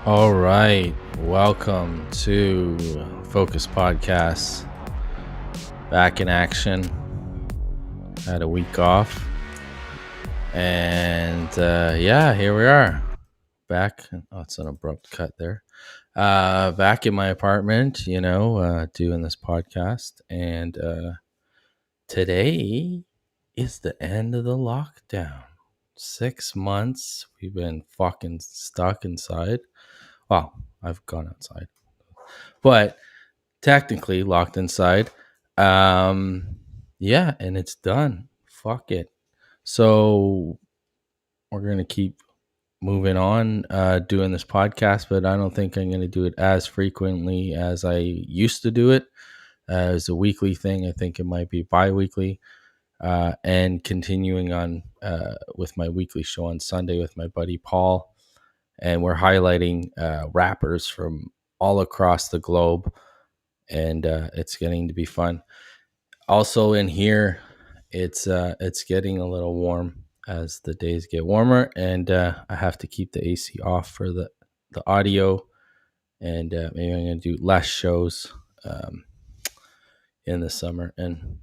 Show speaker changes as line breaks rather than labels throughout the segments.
All right, welcome to Focus Podcast. Back in action. Had a week off, and here we are. Back. Oh, it's an abrupt cut there. Back in my apartment, doing this podcast, and today is the end of the lockdown. 6 months we've been fucking stuck inside. Well, I've gone outside, but technically locked inside. And it's done. Fuck it. So we're going to keep moving on doing this podcast, but I don't think I'm going to do it as frequently as I used to do it. As a weekly thing, I think it might be bi-weekly. And continuing on with my weekly show on Sunday with my buddy Paul. And we're highlighting rappers from all across the globe, and it's getting to be fun. Also in here, it's getting a little warm as the days get warmer, and I have to keep the AC off for the audio, and maybe I'm going to do less shows in the summer and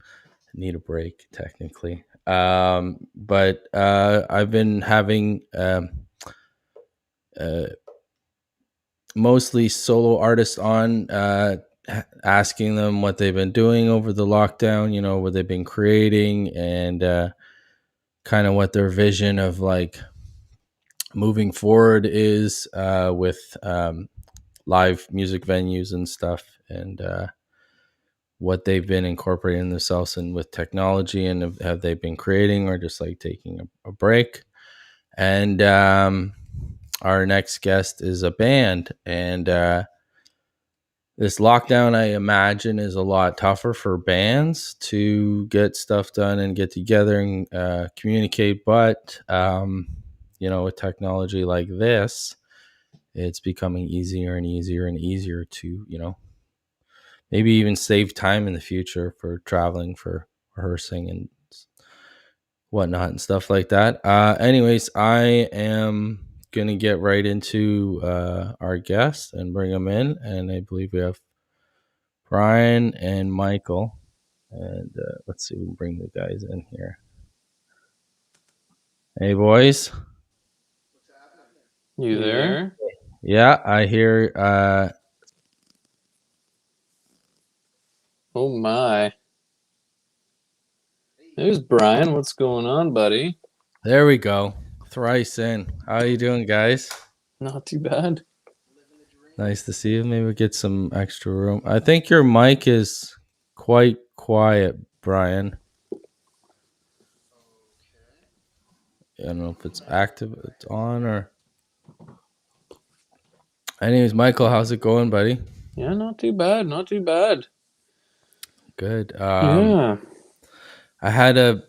need a break technically. But I've been having mostly solo artists on, asking them what they've been doing over the lockdown, what they've been creating, and kind of what their vision of like moving forward is with live music venues and stuff, and what they've been incorporating themselves in with technology, and have they been creating or just like taking a break. And our next guest is a band, and this lockdown, I imagine, is a lot tougher for bands to get stuff done and get together and communicate. But, with technology like this, it's becoming easier and easier and easier to, maybe even save time in the future for traveling, for rehearsing and whatnot and stuff like that. Anyways, I am going to get right into our guest and bring them in. And I believe we have Brian and Michael. And let's see, we can bring the guys in here. Hey, boys.
You there?
Yeah, I hear.
Oh my. There's Brian. What's going on, buddy?
There we go. Thrice in. How you doing, guys?
Not too bad.
Nice to see you. Maybe we'll get some extra room. I think your mic is quite quiet, Brian. I don't know if it's active, it's on, or... Anyways, Michael, how's it going, buddy?
Yeah, not too bad. Not too bad.
Good.
Yeah.
I had a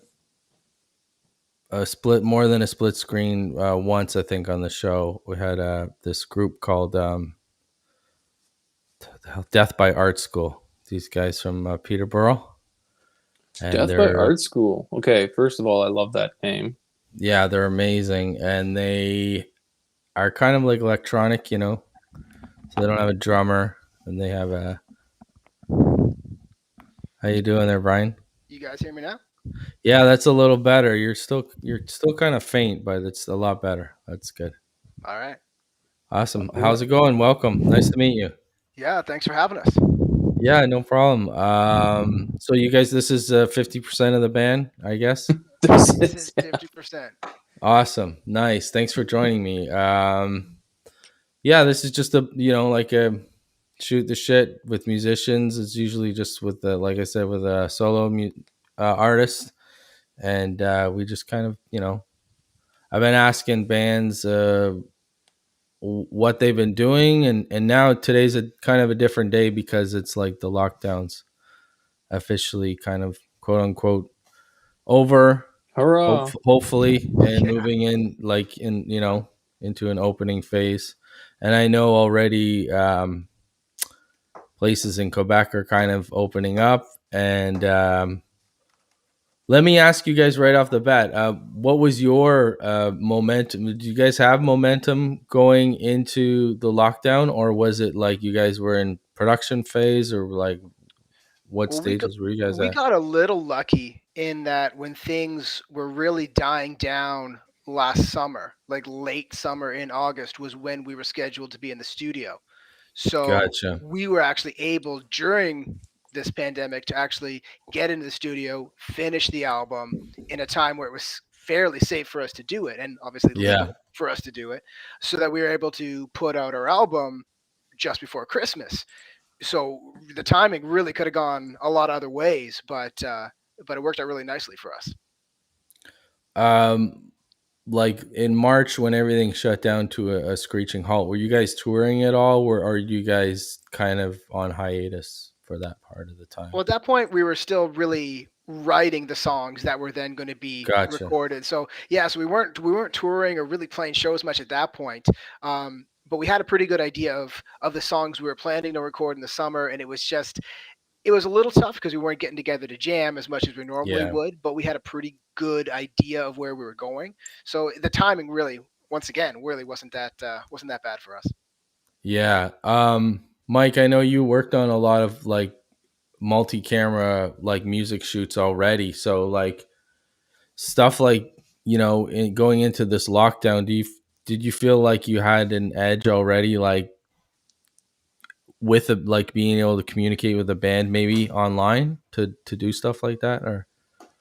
split, more than a split screen once, I think, on the show. We had this group called Death by Art School. These guys from Peterborough, and
Death by
they're
Art School. Okay, first of all, I love that name.
yeah, they're amazing, and they are kind of like electronic, So they don't have a drummer, and they have a. How you doing there, Brian?
You guys hear me now?
Yeah, that's a little better. You're still kind of faint, but it's a lot better. That's good.
All right.
Awesome. How's it going? Welcome. Nice to meet you.
Yeah, thanks for having us.
Yeah, no problem. So you guys, this is 50% of the band, I guess.
This
This is
is, yeah.
50%.
Awesome. Nice. Thanks for joining me. Yeah, this is just a like a shoot the shit with musicians. It's usually just with the like I said with a solo artist, and we just kind of I've been asking bands what they've been doing, and now today's a kind of a different day because it's like the lockdowns officially kind of quote unquote over.
Hurrah.
Hopefully, and
Yeah.
moving in like in into an opening phase. And I know already places in Quebec are kind of opening up. And let me ask you guys right off the bat, what was your momentum? Did you guys have momentum going into the lockdown, or was it like you guys were in production phase, or like what
Well, we got
stages were you guys
we
at?
got a little lucky in that when things were really dying down last summer, like late summer in August was when we were scheduled to be in the studio. So
Gotcha.
we were actually able during this pandemic to actually get into the studio, finish the album in a time where it was fairly safe for us to do it and obviously
Yeah.
legal for us to do it, so that we were able to put out our album just before Christmas. So the timing really could have gone a lot of other ways, but it worked out really nicely for us.
Um, like in March when everything shut down to a screeching halt, were you guys touring at all, or are you guys kind of on hiatus for that part of the time?
Well, at that point, we were still really writing the songs that were then going to be
Gotcha.
recorded. So yeah, so we weren't touring or really playing shows much at that point. But we had a pretty good idea of the songs we were planning to record in the summer, and it was a little tough because we weren't getting together to jam as much as we normally
Yeah.
would. But we had a pretty good idea of where we were going. So the timing really, once again, really wasn't that bad for us.
Yeah. Mike, I know you worked on a lot of like multi-camera like music shoots already. So like stuff like, going into this lockdown, did you feel like you had an edge already like with like being able to communicate with the band maybe online to do stuff like that, or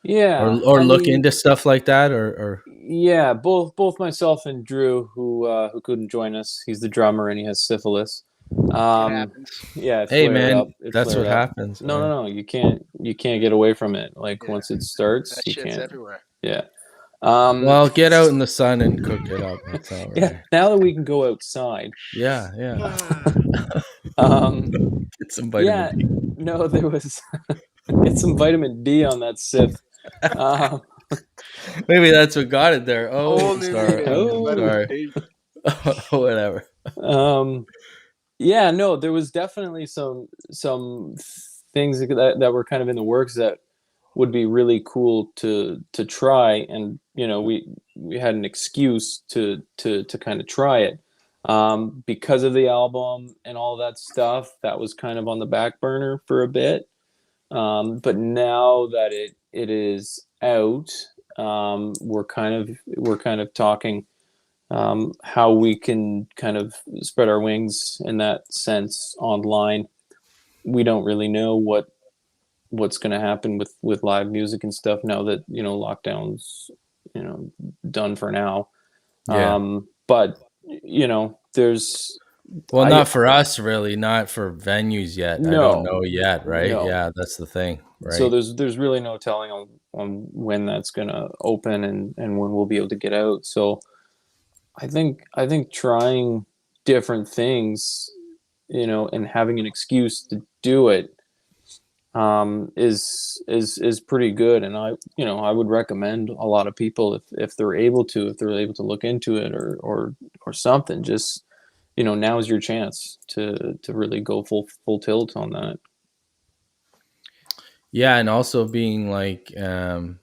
Yeah,
or
I
look
mean,
into stuff like that, or
yeah, both myself and Drew, who couldn't join us, he's the drummer and he has syphilis.
It
Um,
happens.
yeah, it
hey
flared up.
man,
It
that's what
flared up.
happens,
No, no,
man.
no, you can't get away from it. Like
Yeah,
once it starts,
that
you
shit's
can't.
everywhere.
Yeah. Um,
Well, get out in the sun and cook it up. That's all
yeah.
right.
Now that we can go outside,
Yeah, yeah.
um,
Get some vitamin
yeah,
D.
no, there was get some vitamin D on that sip. Um,
Maybe that's what got it there. Oh,
Only
sorry.
needed
I'm
oh,
vitamin
sorry.
D.
Whatever.
um, yeah, no, there was definitely some things that were kind of in the works that would be really cool to try, and we had an excuse to kind of try it, because of the album and all that stuff that was kind of on the back burner for a bit, but now that it is out, we're kind of talking, how we can kind of spread our wings in that sense online. We don't really know what's going to happen with live music and stuff now that lockdowns you know done for now.
Yeah.
But there's
Well,
I
not for us, really. Not for venues yet. I don't
no
know yet, right?
no
Yeah, that's the thing,
so
right?
there's really no telling on when that's going to open, and when we'll be able to get out. So I think trying different things, and having an excuse to do it, is pretty good. And I would recommend a lot of people, if they're able to look into it, or something. Just now's your chance to really go full tilt on that.
Yeah, and also being like, as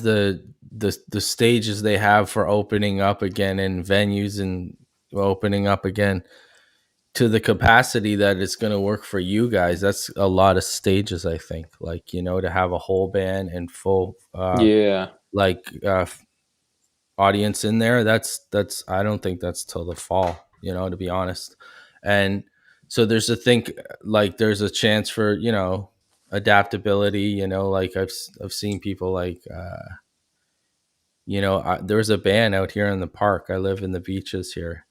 the stages they have for opening up again and venues and opening up again to the capacity that it's going to work for you guys. That's a lot of stages, I think. Like, to have a whole band and full
Yeah.
like audience in there. That's I don't think that's till the fall, to be honest. And so there's a think like there's a chance for, adaptability, like I've seen people like there was a band out here in the park. I live in the beaches here,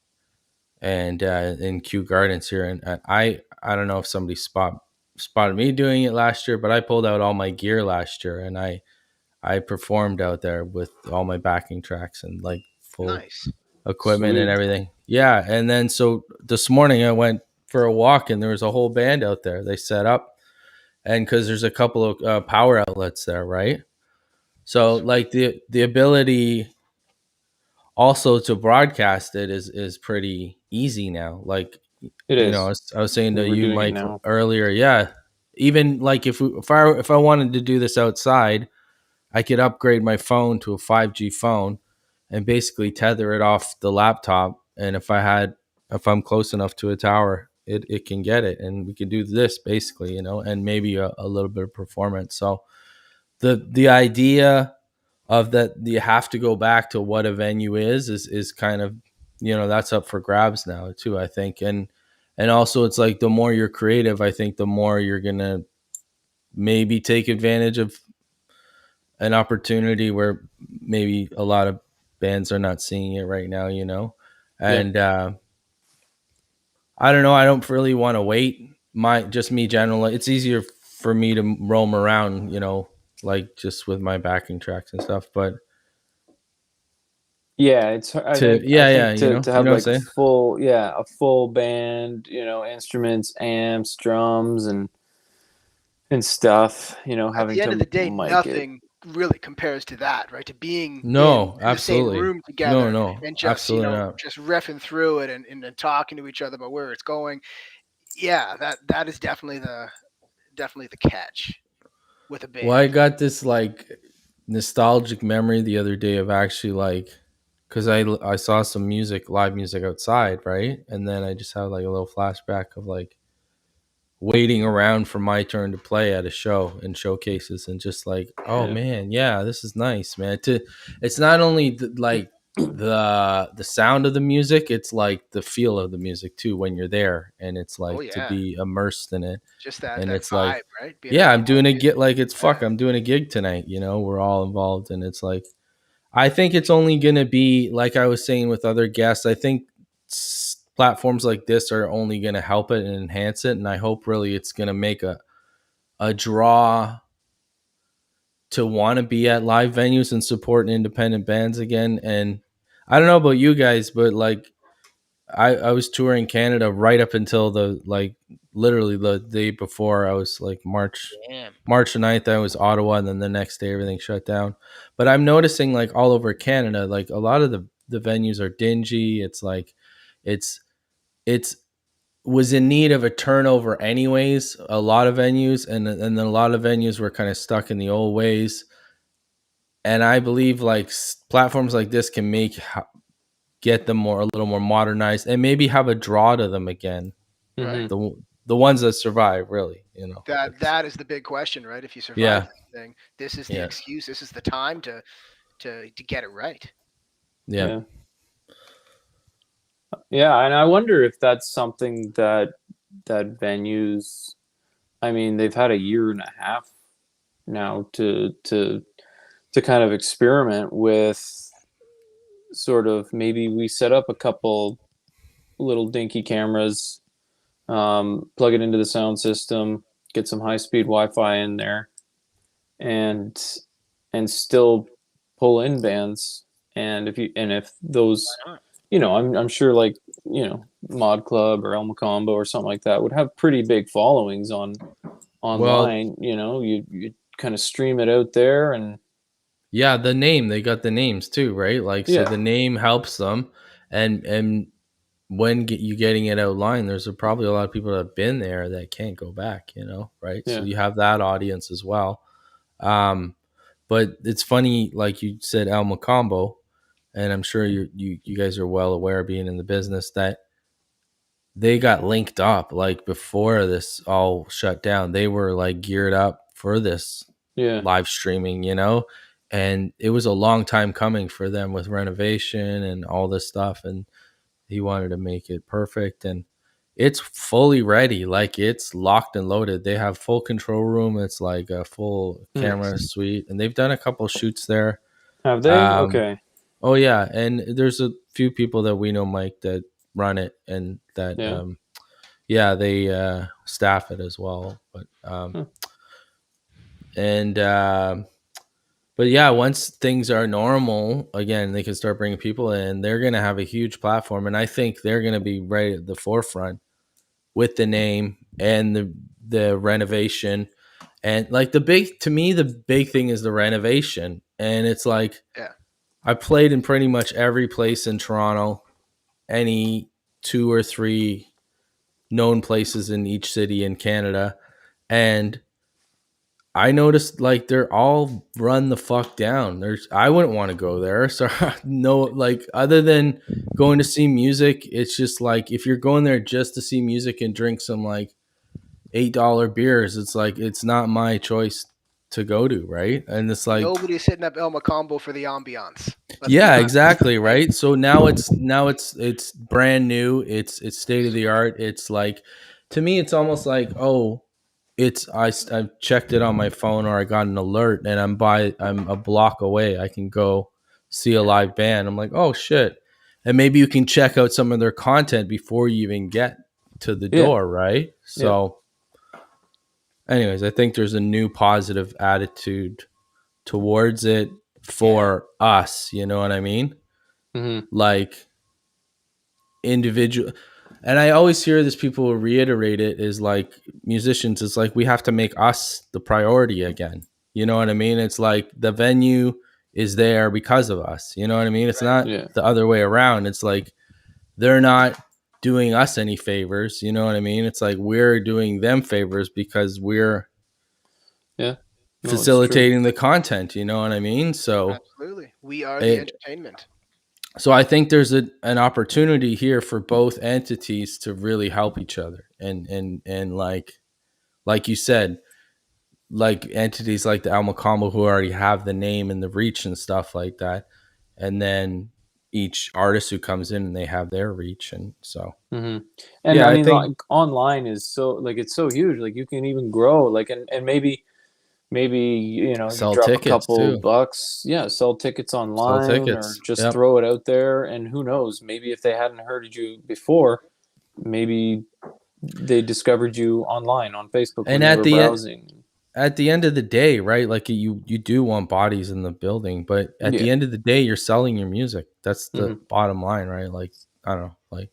and in Kew Gardens here, and I don't know if somebody spotted me doing it last year, but I pulled out all my gear last year, and I performed out there with all my backing tracks and like full
Nice.
equipment and
Sweet.
everything. Yeah, and then so this morning I went for a walk, and there was a whole band out there. They set up, and because there's a couple of power outlets there, right? So
Sweet.
like the ability also to broadcast it is pretty easy now. Like,
It is.
I was saying to
We're
you,
doing it
Mike,
now.
earlier. Yeah, even like if I wanted to do this outside, I could upgrade my phone to a 5G phone and basically tether it off the laptop. And if I'm close enough to a tower, it can get it, and we can do this basically, and maybe a little bit of performance. So the idea of that you have to go back to what a venue is kind of, that's up for grabs now too, I think. And also it's like the more you're creative, I think the more you're gonna maybe take advantage of an opportunity where maybe a lot of bands are not seeing it right now,
Yeah.
and I don't know, I don't really want to wait. My just me generally, it's easier for me to roam around, like just with my backing tracks and stuff. But
Yeah, I
yeah, yeah,
think to
you
have
know what I'm
like
saying.
a full band, instruments, amps, drums, and stuff,
At
having
the end of
to
the day,
mic it.
nothing really compares to that, right? To being
No,
in the same
absolutely.
room
No,
together
no,
and just,
absolutely not.
just riffing through it and talking to each other about where it's going. Yeah, that is definitely the catch with a
Well, I
band.
got this like nostalgic memory the other day of actually like, because I saw some live music outside, right? And then I just had like a little flashback of like waiting around for my turn to play at a show and showcases, and just like, oh
Yeah.
man, yeah, this is nice, man. It's not only like the sound of the music, it's like the feel of the music too when you're there, and it's
Oh
like to
yeah,
be immersed in it.
just that
And
that
it's like,
vibe, right? Being
yeah, I'm
around that
doing a
music.
gig, like it's
Yeah.
fuck, I'm doing a gig tonight, we're all involved. And it's like, I think it's only going to be like I was saying with other guests. I think platforms like this are only going to help it and enhance it. And I hope really it's going to make a draw to want to be at live venues and support independent bands again. And I don't know about you guys, but like I was touring Canada right up until the like literally the day before. I was like
Damn.
March 9th, I was Ottawa, and then the next day everything shut down. But I'm noticing like all over Canada, like a lot of the venues are dingy. It's like it's it's was in need of a turnover anyways, a lot of venues, and then a lot of venues were kind of stuck in the old ways. And I believe like platforms like this can get them a little more modernized, and maybe have a draw to them again.
Right.
Hmm.
The ones that survive, really,
That
like so,
that is the big question, right? If you survive
yeah,
this thing, this is the
yeah,
excuse. This is the time to get it right.
yeah.
Yeah. Yeah, and I wonder if that's something that venues, I mean, they've had a year and a half now to kind of experiment with, sort of, maybe we set up a couple little dinky cameras, plug it into the sound system, get some high speed Wi-Fi in there, and still pull in bands. And if
Why
those,
not?
I'm sure, like, Mod Club or El Macombo or something like that would have pretty big followings
Well,
online. You kind of stream it out there, and
yeah, they got the names too, right? Like, so
yeah.
the name helps them, and when you getting it outlined, there's probably a lot of people that have been there that can't go back, right? So
Yeah.
you have that audience as well. Um, but it's funny, like you said, El Macombo, and I'm sure you guys are well aware, being in the business, that they got linked up like before this all shut down. They were like geared up for this
Yeah.
live streaming, and it was a long time coming for them with renovation and all this stuff. And he wanted to make it perfect, and it's fully ready. Like, it's locked and loaded. They have full control room. It's like a full camera
Nice.
suite, and they've done a couple shoots there.
Have they?
Um,
Okay.
oh yeah, and there's a few people that we know, Mike, that run it, and that
Yeah.
yeah, they staff it as well. But
Huh.
and but yeah, once things are normal again, they can start bringing people in. They're going to have a huge platform, and I think they're going to be right at the forefront with the name and the renovation. And like, the big thing is the renovation. And it's like,
Yeah.
I played in pretty much every place in Toronto, any two or three known places in each city in Canada, and I noticed like they're all run the fuck down. I wouldn't want to go there. So no, like, other than going to see music, it's just like, if you're going there just to see music and drink some like $8 beers, it's like, it's not my choice to go to, right? And it's like,
Nobody's hitting up El Macombo for the ambiance. Let's be
yeah,
honest.
exactly,
Like,
right? So now it's brand new. It's state of the art. It's like, to me, it's almost like, oh, I checked it on my phone, or I got an alert, and I'm a block away. I can go see a live band. I'm like, oh shit. And maybe you can check out some of their content before you even get to the
Yeah.
door, right?
Yeah.
So anyways, I think there's a new positive attitude towards it for us, you know what I mean?
Mm-hmm.
Like, individual. And I always hear this, people reiterate it, is like, musicians, it's like, we have to make us the priority again. You know what I mean? It's like, the venue is there because of us. You know what I mean? It's
right.
not
Yeah.
the other way around. It's like, they're not doing us any favors. You know what I mean? It's like, we're doing them favors because we're
Yeah. No, it's true.
facilitating the content. You know what I mean?
Absolutely. We are the
It,
entertainment.
so I think there's an opportunity here for both entities to really help each other, and like you said, like entities like the Alma Combo, who already have the name and the reach and stuff like that, and then each artist who comes in, and they have their reach. And so
Mm-hmm. And
yeah,
I
I
mean,
think
like, online is so, like, it's so huge. Like, you can even grow, like, and maybe you
sell
drop a
tickets
couple
too.
bucks, yeah, sell tickets
Sell
online, or
tickets.
just
Yep.
throw it out there, and who knows, maybe if they hadn't heard of you before, maybe they discovered you online on Facebook when
And
they were browsing.
at the end of the day, right? Like, you do want bodies in the building, but at
Yeah.
the end of the day, you're selling your music. That's the
Mm-hmm.
bottom line, right? Like, I don't know, like,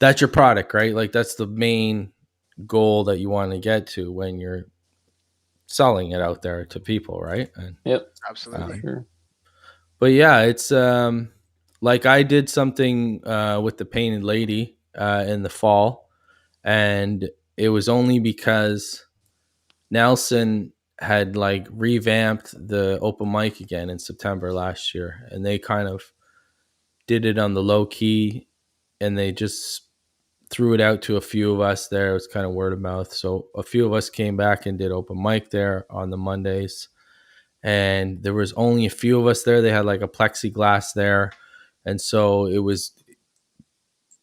that's your product, right? Like, that's the main goal that you want to get to when you're selling it out there to people, right? And
Yep. For
Absolutely.
um,
sure.
but yeah, it's like, I did something with the Painted Lady in the fall, and it was only because Nelson had like revamped the open mic again in September last year, and they kind of did it on the low key, and they just threw it out to a few of us there. It was kind of word of mouth. So a few of us came back and did open mic there on the Mondays, and there was only a few of us there. They had like a plexiglass there, and so it was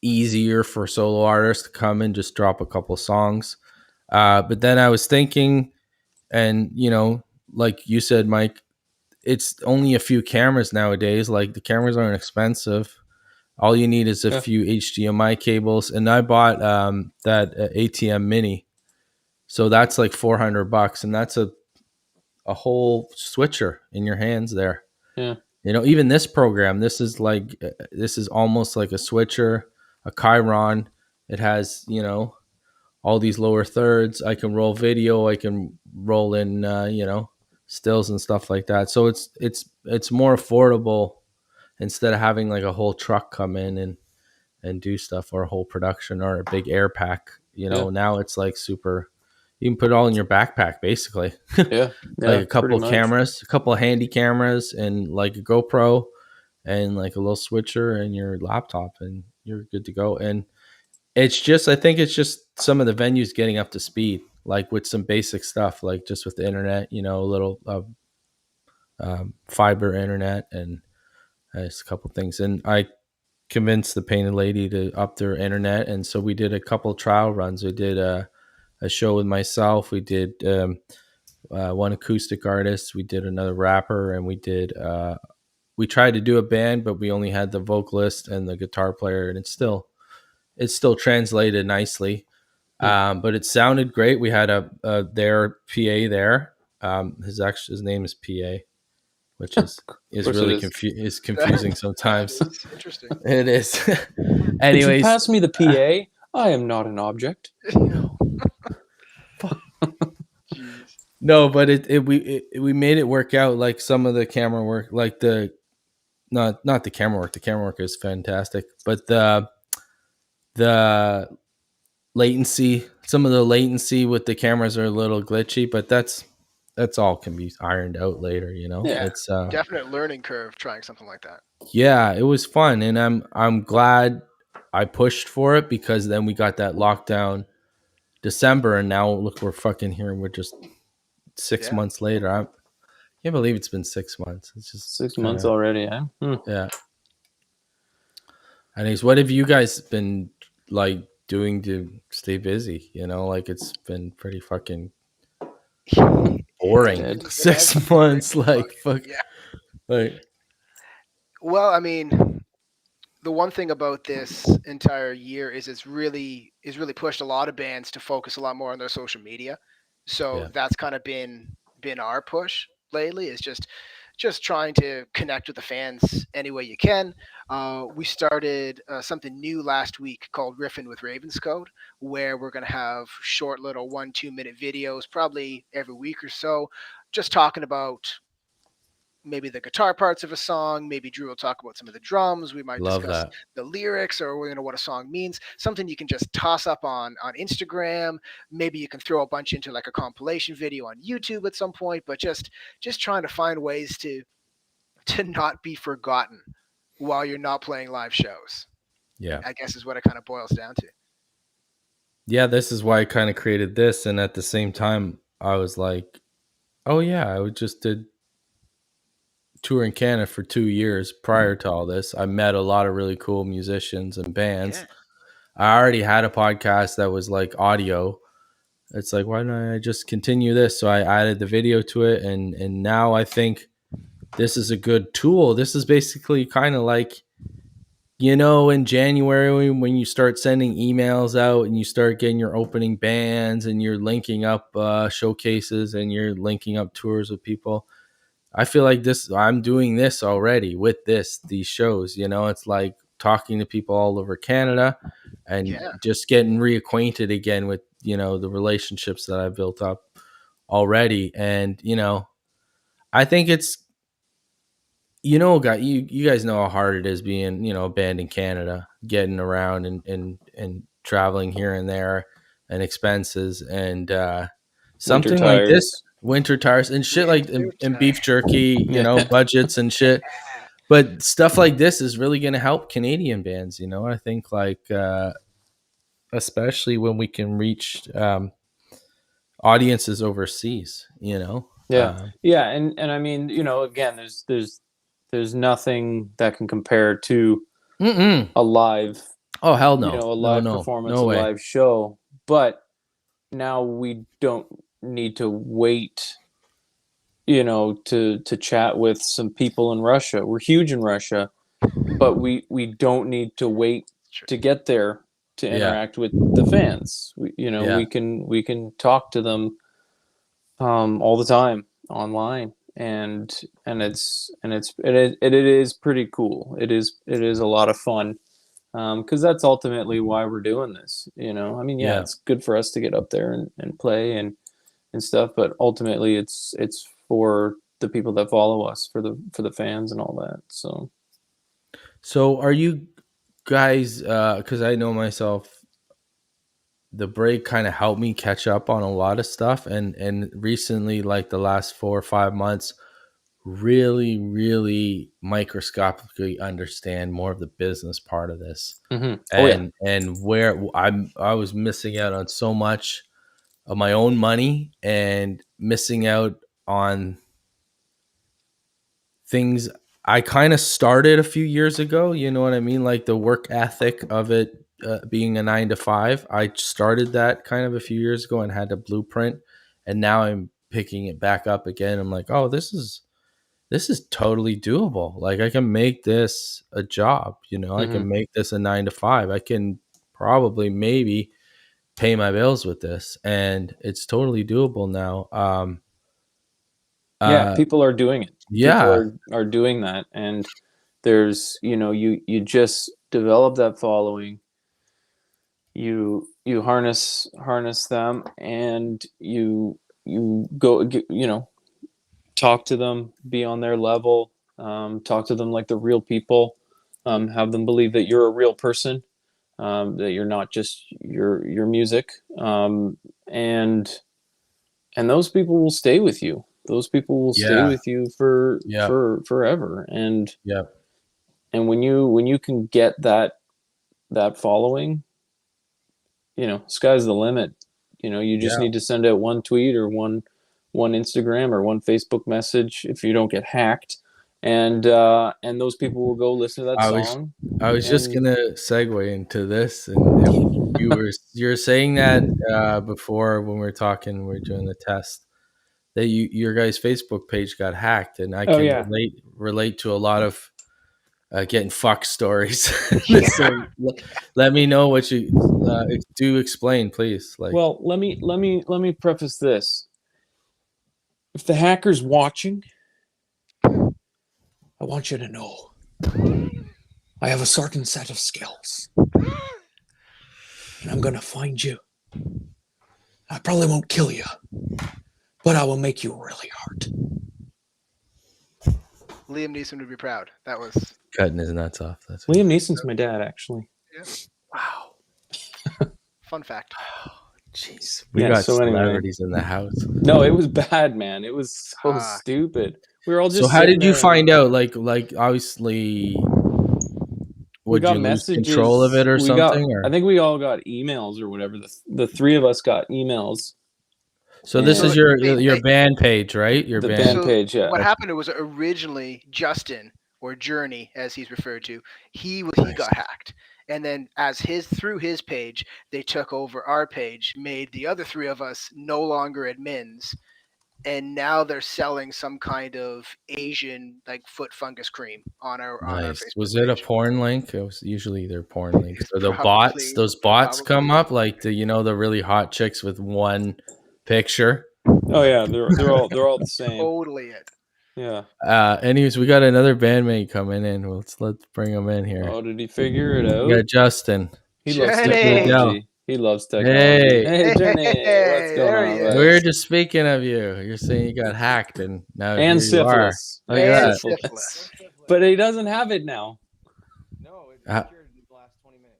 easier for solo artists to come and just drop a couple songs. But then I was thinking, and like you said, Mike, it's only a few cameras nowadays. Like, the cameras aren't expensive. All you need is a
Yeah.
few HDMI cables, and I bought that ATM Mini, so that's like $400, and that's a whole switcher in your hands there.
Yeah.
Even this program, this is almost like a switcher, a Chiron. It has all these lower thirds. I can roll video. I can roll in stills and stuff like that. So it's more affordable, instead of having like a whole truck come in and do stuff, or a whole production or a big air pack.
Yeah.
Now it's like super. You can put it all in your backpack, basically.
Yeah.
Like
Yeah.
a
Pretty
couple
much.
cameras, a couple of handy cameras, and like a GoPro, and like a little switcher and your laptop, and you're good to go. And it's just, I think it's just some of the venues getting up to speed, like with some basic stuff, like just with the internet, a little fiber internet, and just a couple things. And I convinced the painted lady to up their internet, and so we did a couple trial runs. We did a show with myself. We did one acoustic artist. We did another rapper, and we tried to do a band, but we only had the vocalist and the guitar player, and it's still translated nicely.
Hmm.
But it sounded great. We had their PA there. His name is PA, which
Of
is
course it
really
is.
confusing
That
sometimes.
is interesting.
It is.
Could you
Anyways,
pass me the PA? I am not an object.
Jeez.
no, but we made it work out. Like some of the camera work, like the not the camera work. The camera work is fantastic, but the latency, some of the latency with the cameras are a little glitchy, but that's all can be ironed out later.
Yeah.
It's
Definite learning curve trying something like that.
yeah, it was fun, and I'm glad I pushed for it, because then we got that lockdown December, and now look, we're fucking here, and we're just 6 months later. I can't believe it's been 6 months. It's just
6 months
kind of,
already, eh?
yeah. Anyways, what have you guys been like doing to stay busy? Like it's been pretty fucking boring.
Dead.
It has been
6 months,
pretty
like
fucking,
fuck,
yeah.
like
Well, I mean, the one thing about this entire year is it's really pushed a lot of bands to focus a lot more on their social media. So
yeah,
that's kind of been our push lately, is just trying to connect with the fans any way you can. We started something new last week called Riffin with Ravenscode, where we're going to have short little 1-2 minute videos, probably every week or so, just talking about maybe the guitar parts of a song. Maybe Drew will talk about some of the drums. We might
love
discuss
that.
the lyrics, or what a song means. Something you can just toss up on Instagram. Maybe you can throw a bunch into like a compilation video on YouTube at some point. But just trying to find ways to not be forgotten while you're not playing live shows,
Yeah,
I guess, is what it kind of boils down to.
yeah. This is why I kind of created this, and at the same time, I was like, oh yeah, just did tour in Canada for 2 years prior to all this. I met a lot of really cool musicians and bands.
Yeah.
I already had a podcast that was like audio. It's like, why don't I just continue this? So I added the video to it, and now I think this is a good tool. This is basically kind of like, in January when you start sending emails out and you start getting your opening bands and you're linking up showcases and you're linking up tours with people. I feel like I'm doing this already with these shows. It's like talking to people all over Canada and
Yeah.
just getting reacquainted again with, the relationships that I built up already. And, I think it's, you guys know how hard it is being, a band in Canada, getting around and traveling here and there, and expenses, and
Winter
something like this,
tires.
winter tires and shit, like
Winter
and
time.
beef jerky,
Yeah.
budgets and shit. But stuff like this is really going to help Canadian bands. I think, like especially when we can reach audiences overseas.
Yeah. Yeah. And I mean, again, there's nothing that can compare to
Mm-mm.
a live,
Oh hell
a
no, no,
live
no,
performance,
no
a
way.
live show. But now we don't need to wait, to chat with some people in Russia. We're huge in Russia, but we don't need to wait
True.
to get there to
Yeah,
interact with the fans.
yeah,
We can talk to them all the time online, and it is pretty cool. It is a lot of fun, because that's ultimately why we're doing this. I mean, yeah,
yeah.
it's good for us to get up there and play and stuff, but ultimately it's for the people that follow us, for the fans and all that. So
So are you? guys, because I know myself, the break kind of helped me catch up on a lot of stuff, and recently, like the last 4 or 5 months, really microscopically understand more of the business part of this,
Oh yeah.
and where I was missing out on so much of my own money and missing out on things I kind of started a few years ago. You know what I mean? Like the work ethic of it being a 9 to 5. I started that kind of a few years ago and had a blueprint, and now I'm picking it back up again. I'm like, oh, this is totally doable. Like I can make this a job. You know, I
Hmm.
can make this a 9 to 5. I can probably maybe pay my bills with this, and it's totally doable now.
Yeah,
Uh,
people are doing it. People
yeah,
are doing that, and there's you just develop that following. You harness them, and you go talk to them, be on their level, talk to them like they're real people, have them believe that you're a real person, that you're not just your music, and those people will stay with you. Those people will stay
yeah,
with you for
yeah,
forever. And
yeah,
when you can get that following, sky's the limit. You just
yeah.
need to send out one tweet or one Instagram or one Facebook message if you don't get hacked, and those people will go listen to that
I was
song.
I was just
And
gonna segue into this, and you were saying that before when we were talking, we were doing the test that your guys' Facebook page got hacked, and I
oh
can
yeah.
relate to a lot of getting fucked stories.
Yeah.
So let me know what you do. Explain, please. Like,
Well, let me preface this. If the hacker's watching, I want you to know I have a certain set of skills, and I'm gonna find you. I probably won't kill you, but I will make you really hurt.
Liam Neeson would be proud. That was
cutting his nuts off. That's
Liam Neeson's my dad, actually.
yeah.
wow.
Fun fact.
Jeez, we
Yeah.
got
So anyway,
celebrities in the house.
no, it was bad, man. It was so
Ah,
stupid. We were all
So
just
how
sitting
did you
there, and
find out? Like obviously,
we
would
got
you lose control of
messages.
it or something?
I
Or
think we all got emails or whatever. The three of us got emails,
so this
so
is
and
your band page, right? Your
the
band.
band
so
page. Yeah.
what
Okay,
happened was originally Justin, or Journey as he's referred to, he
nice.
got hacked. And then as his through his page, they took over our page, made the other three of us no longer admins, and now they're selling some kind of Asian like foot fungus cream on our
Nice.
Facebook
Was it a
page.
porn link? It was usually they're porn links.
It's
Or the bots.
probably
Those bots come
probably
up like the really hot chicks with one picture.
Oh yeah, they're all the same.
totally it.
Yeah.
Anyways, we got another bandmate coming in. Let's bring him in here.
Oh, did he figure it
We
out?
got Justin.
He loves
Journey.
Adele.
technology. He loves technology.
Hey,
Hey,
Hey,
Jenny, what's going
there he
on,
we were
is.
bud?
just speaking of you. You're saying you got hacked, and now
And
here you are.
syphilis.
Look at
And
And
that.
syphilis.
syphilis.
But he doesn't have it now.
No, it
How-
cured in the last 20 minutes.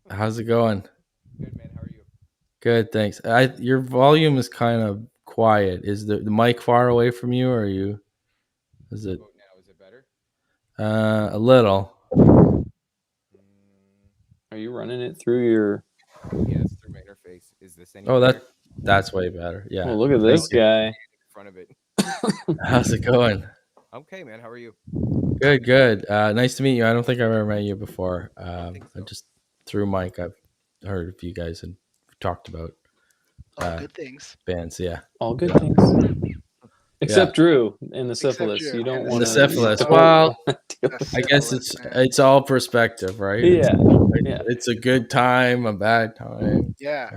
How's it going?
Good, man. How are you?
Good, thanks. Your volume is kind of quiet. Is the mic far away from you, or are you? Is
How
it
about now? Is it better?
a little?
Mm,
Are you running it through your?
yeah, it's through my interface. Is this any
Oh,
better?
that's way better. Yeah.
Oh, look at
Thank
this
you.
guy.
In front of it.
How's it going?
Okay, man. How are you?
Good, good. Nice to meet you. I don't think I've ever met you before.
think
I
so.
just through Mike, I've heard of you guys and talked about
All
Uh,
good things.
bands. Yeah.
All good
Yeah.
things. Except Drew in the
Except
syphilis.
Drew
You don't
and the
want
The
to.
syphilis.
You
Well,
don't wanna deal
The
I guess
syphilis,
it's
man.
it's all perspective, right?
Yeah. Yeah.
It's a good time, a bad time.
Yeah,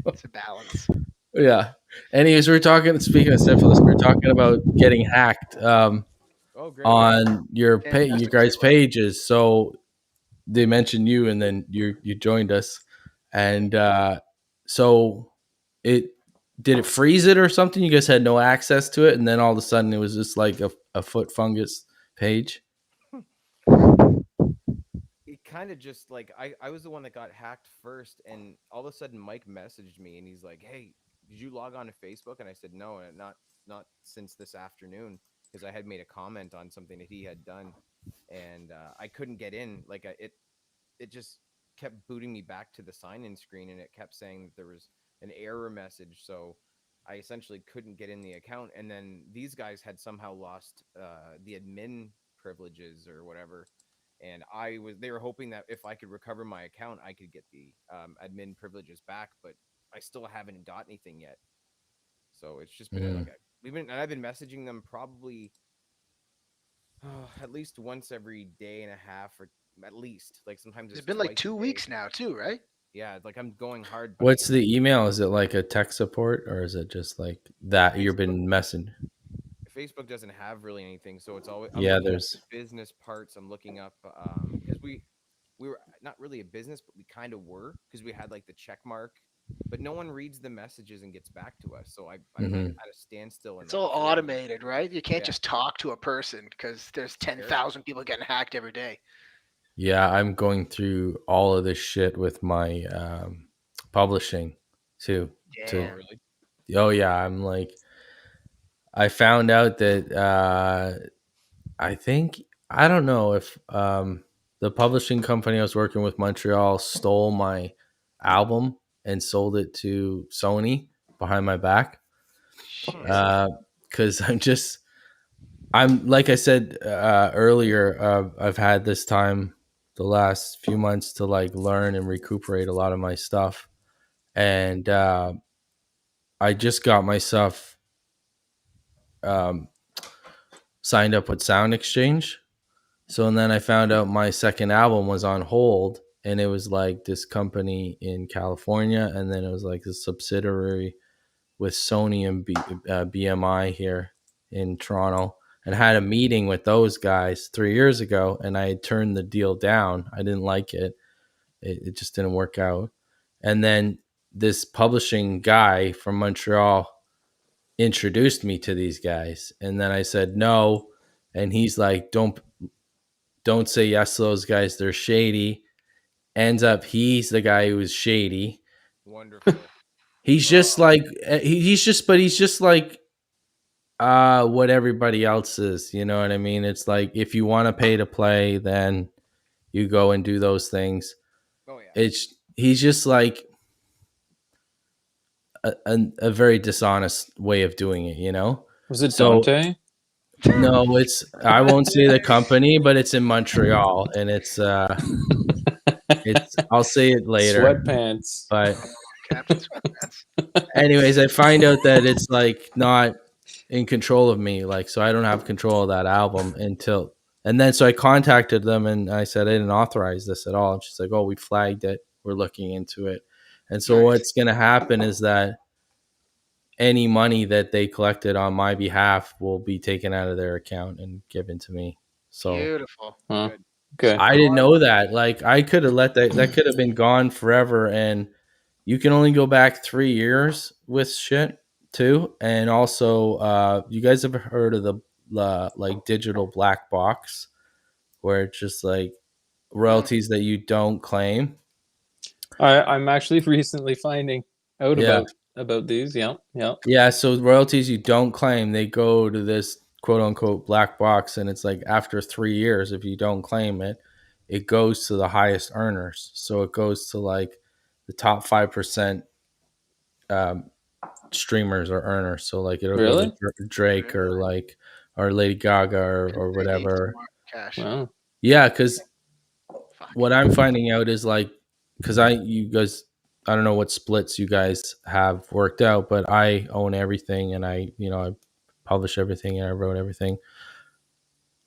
it's a balance.
Yeah. Anyways, we are talking. Speaking of syphilis, we are talking about getting hacked
Oh, great.
on your
Fantastic
guys'
segue.
pages. So they mentioned you, and then you joined us, and so it did it freeze it or something? You guys had no access to it, and then all of a sudden it was just like a foot fungus page.
It kind of just like I was the one that got hacked first, and all of a sudden Mike messaged me and he's like, "Hey, did you log on to Facebook?" And I said, "No, not since this afternoon," because I had made a comment on something that he had done, and I couldn't get in. Like it just kept booting me back to the sign-in screen, and it kept saying that there was an error message. So I essentially couldn't get in the account, and then these guys had somehow lost the admin privileges or whatever, and they were hoping that if I could recover my account, I could get the admin privileges back, but I still haven't got anything yet. So it's just been like I've been messaging them probably at least once every day and a half, or at least like sometimes
It's
it's
been like
twice a
2 weeks
day.
now, too, right?
Yeah, like I'm going hard. But
What's the email? Is it like a tech support, or is it just like that you've been messing?
Facebook doesn't have really anything, so it's always I'm
Yeah,
looking up
there's.
the business parts. I'm looking up because we were not really a business, but we kind of were, because we had like the check mark, but no one reads the messages and gets back to us. So I'm like
Mhm.
at a standstill in
It's
that
all
field.
automated, right? You can't
Yeah.
just talk to a person because there's 10,000 people getting hacked every day.
Yeah, I'm going through all of this shit with my publishing too.
Oh,
Damn.
really?
Oh yeah, I'm like, I found out that I think, I don't know if the publishing company I was working with, Montreal, stole my album and sold it to Sony behind my back.
Oh, shit.
Because I'm like I said earlier, I've had this time the last few months to like learn and recuperate a lot of my stuff, and I just got myself um, signed up with Sound Exchange. So and then I found out my second album was on hold, and it was like this company in California, and then it was like a subsidiary with Sony and BMI here in Toronto, and I had a meeting with those guys 3 years ago, and I had turned the deal down. I didn't like it. It just didn't work out. And then this publishing guy from Montreal introduced me to these guys, and then I said no, and he's like, don't say yes to those guys. They're shady. Ends up he's the guy who was shady.
Wonderful.
He's just like he's just like what everybody else is, you know what I mean? It's like if you want to pay to play, then you go and do those things.
Oh, yeah.
It's he's just like a very dishonest way of doing it, you know?
Was it
So
Dante?
no, it's I won't say the company, but it's in Montreal, and it's I'll say it later.
Sweatpants.
But
Captain Sweatpants.
anyways, I find out that it's like not in control of me, like, so I don't have control of that album until, and then so I contacted them and I said I didn't authorize this at all, and she's like, oh, we flagged it, we're looking into it. And so
Nice.
what's going to happen is that any money that they collected on my behalf will be taken out of their account and given to me. So
Beautiful.
Huh.
Good.
Okay.
I didn't know that. Like I could have let that could have been gone forever, and you can only go back 3 years with shit too. And also, you guys have heard of the like digital black box, where it's just like royalties that you don't claim.
I'm actually recently finding out
Yeah,
about these. Yeah, yeah.
yeah. So royalties you don't claim, they go to this quote unquote black box, and it's like after 3 years, if you don't claim it, it goes to the highest earners. So it goes to like the top 5% um, streamers or earners. So like it'll go to
Really?
Drake or like or Lady Gaga or
They need some
whatever.
more cash.
Wow.
Yeah, because
Fuck.
what I'm finding out is like, because you guys, I don't know what splits you guys have worked out, but I own everything, and I publish everything and I wrote everything.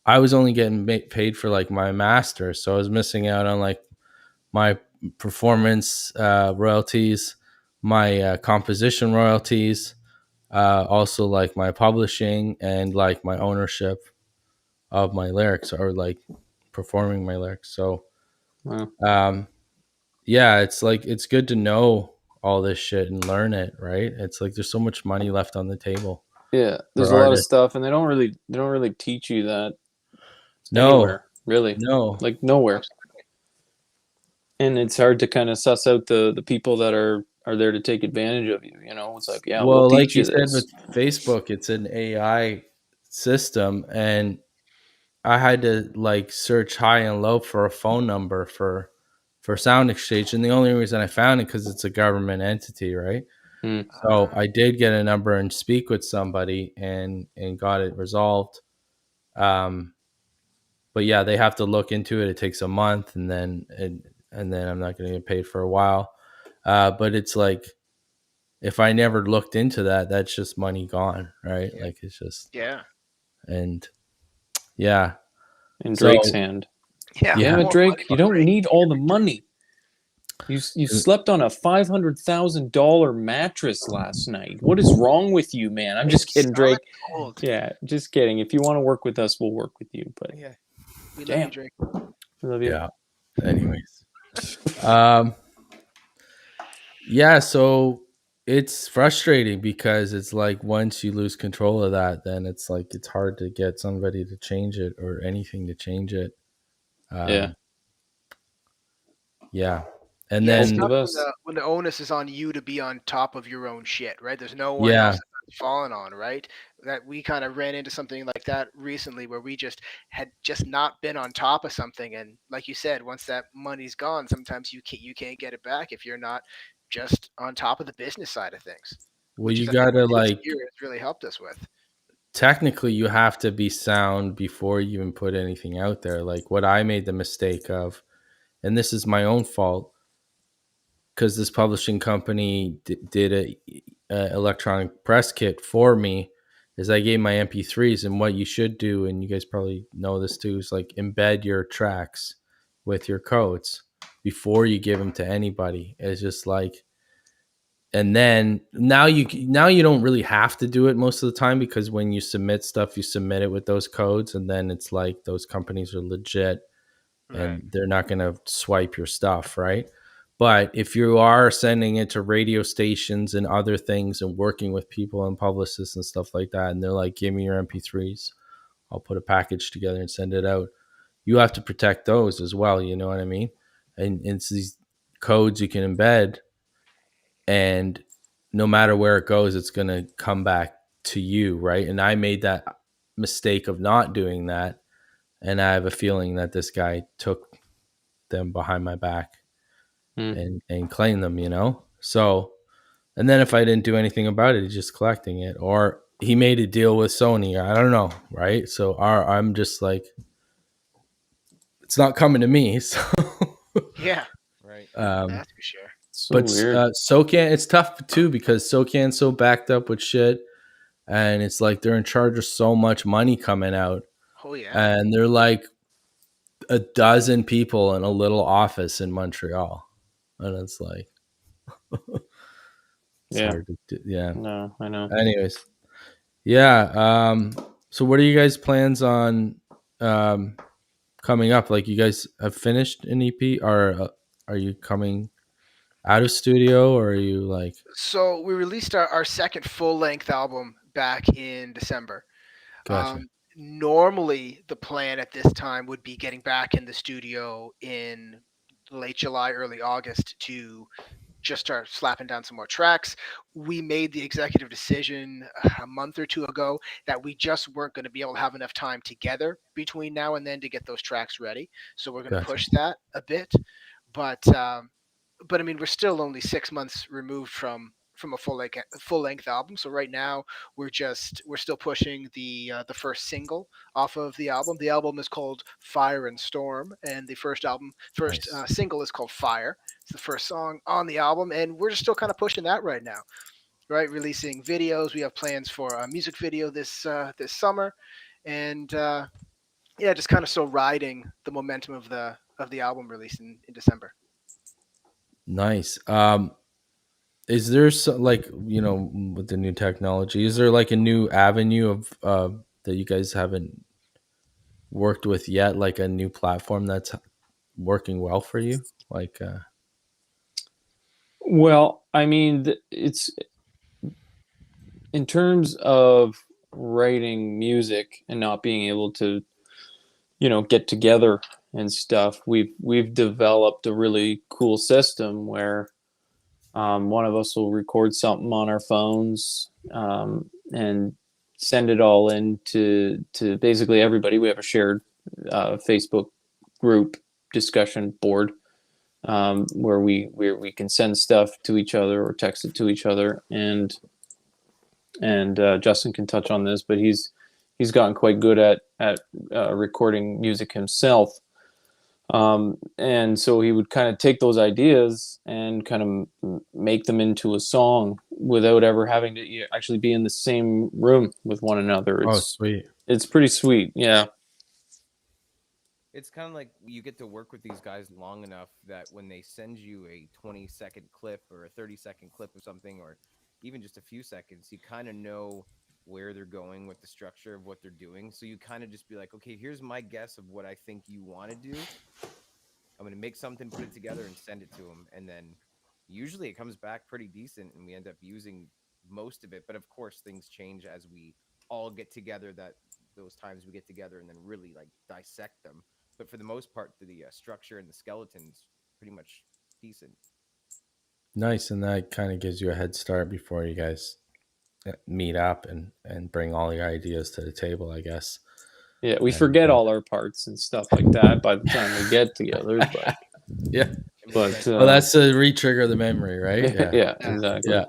I was only getting paid for like my masters, so I was missing out on like my performance royalties, my composition royalties, also like my publishing and like my ownership of my lyrics or like performing my lyrics. So
Wow.
yeah, it's like it's good to know all this shit and learn it, right? It's like there's so much money left on the table
Yeah. There's
for
a lot of
artists.
stuff, and they don't really teach you that
No,
anywhere. Really,
no.
like nowhere. And it's hard to kind of suss out the people that are there to take advantage of you. You know, it's like, yeah, we'll
Well, like
teach
you
you
said
this.
with Facebook, it's an AI system, and I had to like search high and low for a phone number for Sound Exchange, and the only reason I found it because it's a government entity, right?
Hmm.
So I did get a number and speak with somebody and got it resolved. Um, but yeah, they have to look into it. It takes a month, and then I'm not going to get paid for a while. But it's like if I never looked into that, that's just money gone, right?
Yeah.
Like it's just
Yeah.
and yeah.
In Drake's
So
hand.
Yeah.
Damn
yeah,
it,
More
Drake!
money
You
for
don't
Drake.
need all the money. You slept on a $500,000 mattress last night. What is wrong with you, man? I'm just kidding,
Solid
Drake.
gold.
Yeah, just kidding. If you want to work with us, we'll work with you. But
Yeah.
We love you,
damn,
Drake.
I love you.
yeah. Anyways, um, yeah. So it's frustrating because it's like once you lose control of that, then it's like it's hard to get somebody to change it or anything to change it.
Yeah,
Um, yeah, and
Yeah, it's
hope for the
then
tough
best.
when the onus is on you to be on top of your own shit, right? There's no one else
yeah,
that's fallen on, right? That we kind of ran into something like that recently where we just had just not been on top of something, and like you said, once that money's gone, sometimes you can't get it back if you're not just on top of the business side of things,
well,
which
you
is I think
gotta
what this
like
year has really helped us with.
technically you have to be sound before you even put anything out there. Like what I made the mistake of, and this is my own fault because this publishing company did a electronic press kit for me. Is I gave my MP3s, and what you should do, and you guys probably know this too, is like embed your tracks with your codes before you give them to anybody. It's just like, and then now you don't really have to do it most of the time because when you submit stuff, you submit it with those codes, and then it's like those companies are legit
Right.
and they're not going to swipe your stuff, right? But if you are sending it to radio stations and other things and working with people and publicists and stuff like that, and they're like, give me your MP3s, I'll put a package together and send it out. You have to protect those as well. You know what I mean? And it's these codes you can embed, and no matter where it goes, it's going to come back to you, right? And I made that mistake of not doing that. And I have a feeling that this guy took them behind my back
Hmm.
and claim them, you know? So, and then if I didn't do anything about it, he's just collecting it. Or he made a deal with Sony. I don't know, right? So I'm just like, it's not coming to me. So,
Yeah,
Right.
um,
that's for sure.
So
but
weird.
SoCan, it's tough too because SoCan's so backed up with shit. And it's like they're in charge of so much money coming out.
Oh yeah.
And they're like a dozen people in a little office in Montreal. And it's like, it's
Yeah.
hard to do. Yeah.
No, I know.
Anyways, yeah. So what are you guys' plans on um, coming up? Like, you guys have finished an EP, or are you coming out of studio, or are you like,
So we released our second full length album back in December.
gotcha,
Um, Normally, the plan at this time would be getting back in the studio in late July, early August to just start slapping down some more tracks. We made the executive decision a month or two ago that we just weren't going to be able to have enough time together between now and then to get those tracks ready. So we're going to
gotcha,
push that a bit. But I mean, we're still only 6 months removed from a full length album. So right now we're still pushing the first single off of the album. The album is called Fire and Storm, and the first
nice,
single is called Fire. It's the first song on the album, and we're just still kind of pushing that right now. Right, releasing videos. We have plans for a music video this summer, and yeah, just kind of still riding the momentum of the album release in December.
nice. Is there like with the new technology? Is there like a new avenue of that you guys haven't worked with yet? Like a new platform that's working well for you? Like,
Well, I mean, it's in terms of writing music and not being able to, get together and stuff, we've developed a really cool system where one of us will record something on our phones and send it all in to basically everybody. We have a shared Facebook group discussion board where we can send stuff to each other or text it to each other, and Justin can touch on this, but he's gotten quite good at recording music himself. And so he would kind of take those ideas and kind of make them into a song without ever having to actually be in the same room with one another.
Oh, sweet.
It's pretty sweet. Yeah.
It's kind of like you get to work with these guys long enough that when they send you a 20-second clip or a 30-second clip of something, or even just a few seconds, you kind of know where they're going with the structure of what they're doing. So you kind of just be like, okay, here's my guess of what I think you want to do. I'm going to make something, put it together, and send it to them. And then usually it comes back pretty decent, and we end up using most of it. But of course, things change as we all get together, those times we get together and then really like dissect them. But for the most part, the structure and the skeleton's pretty much decent.
Nice, and that kind of gives you a head start before you guys meet up and bring all your ideas to the table, I guess.
Yeah, we forget all our parts and stuff like that by the time we get together. But
yeah,
but
well, that's to re-trigger the memory, right?
Yeah, yeah, exactly.
Yeah.